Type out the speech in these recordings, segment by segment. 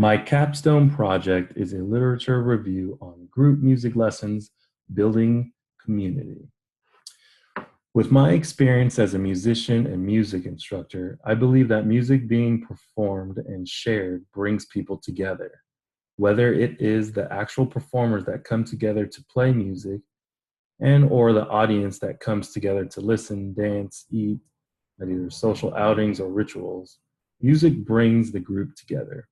My capstone project is a literature review on group music lessons, building community. With my experience as a musician and music instructor, I believe that music being performed and shared brings people together. Whether it is the actual performers that come together to play music and or the audience that comes together to listen, dance, eat, at either social outings or rituals, music brings the group together.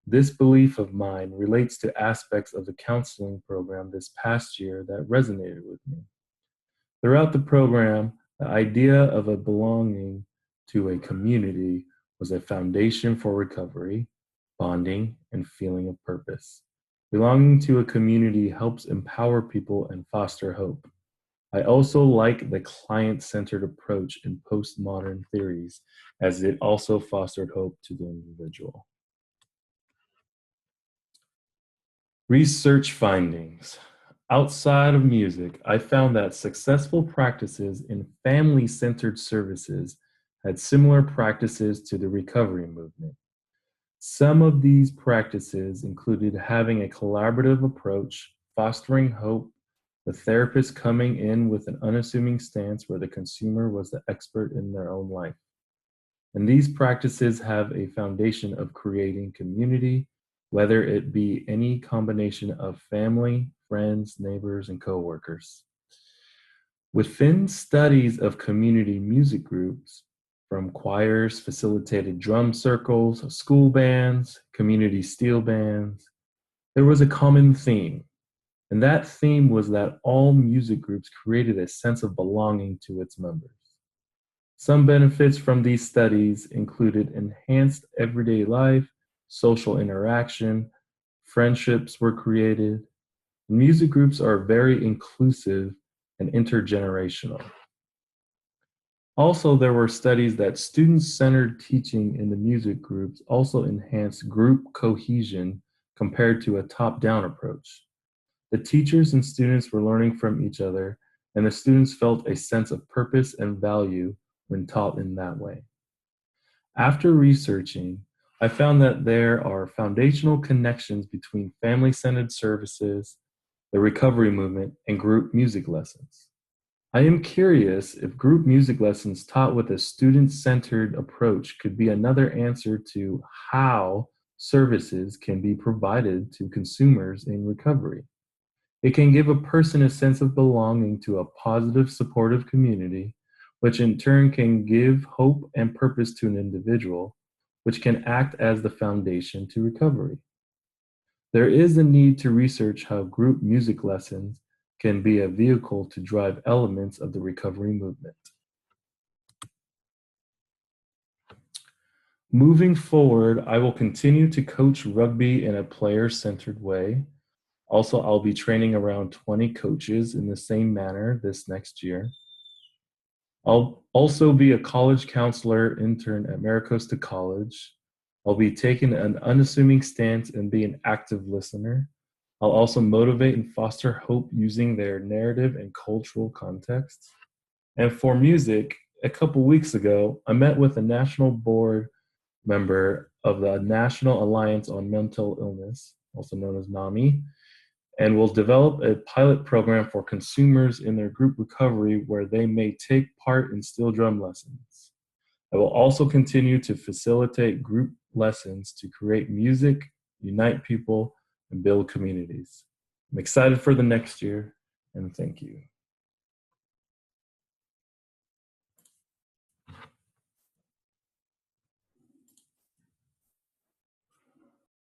This belief of mine relates to aspects of the counseling program this past year that resonated with me. Throughout the program, the idea of a belonging to a community was a foundation for recovery, bonding, and feeling of purpose. Belonging to a community helps empower people and foster hope. I also like the client-centered approach in postmodern theories, as it also fostered hope to the individual. Research findings. Outside of music, I found that successful practices in family-centered services had similar practices to the recovery movement. Some of these practices included having a collaborative approach, fostering hope, the therapist coming in with an unassuming stance where the consumer was the expert in their own life. And these practices have a foundation of creating community, whether it be any combination of family, friends, neighbors, and coworkers. Within studies of community music groups, from choirs, facilitated drum circles, school bands, community steel bands, there was a common theme. And that theme was that all music groups created a sense of belonging to its members. Some benefits from these studies included enhanced everyday life, social interaction, friendships were created. Music groups are very inclusive and intergenerational. Also, there were studies that student-centered teaching in the music groups also enhanced group cohesion compared to a top-down approach. The teachers and students were learning from each other, and the students felt a sense of purpose and value when taught in that way. After researching, I found that there are foundational connections between family-centered services, the recovery movement, and group music lessons. I am curious if group music lessons taught with a student-centered approach could be another answer to how services can be provided to consumers in recovery. It can give a person a sense of belonging to a positive, supportive community, which in turn can give hope and purpose to an individual, which can act as the foundation to recovery. There is a need to research how group music lessons can be a vehicle to drive elements of the recovery movement. Moving forward, I will continue to coach rugby in a player-centered way. Also, I'll be training around 20 coaches in the same manner this next year. I'll also be a college counselor intern at Maricosta College. I'll be taking an unassuming stance and be an active listener. I'll also motivate and foster hope using their narrative and cultural context. And for music, a couple weeks ago, I met with a national board member of the National Alliance on Mental Illness, also known as NAMI, and will develop a pilot program for consumers in their group recovery where they may take part in steel drum lessons. I will also continue to facilitate group lessons to create music, unite people, and build communities. I'm excited for the next year, and thank you.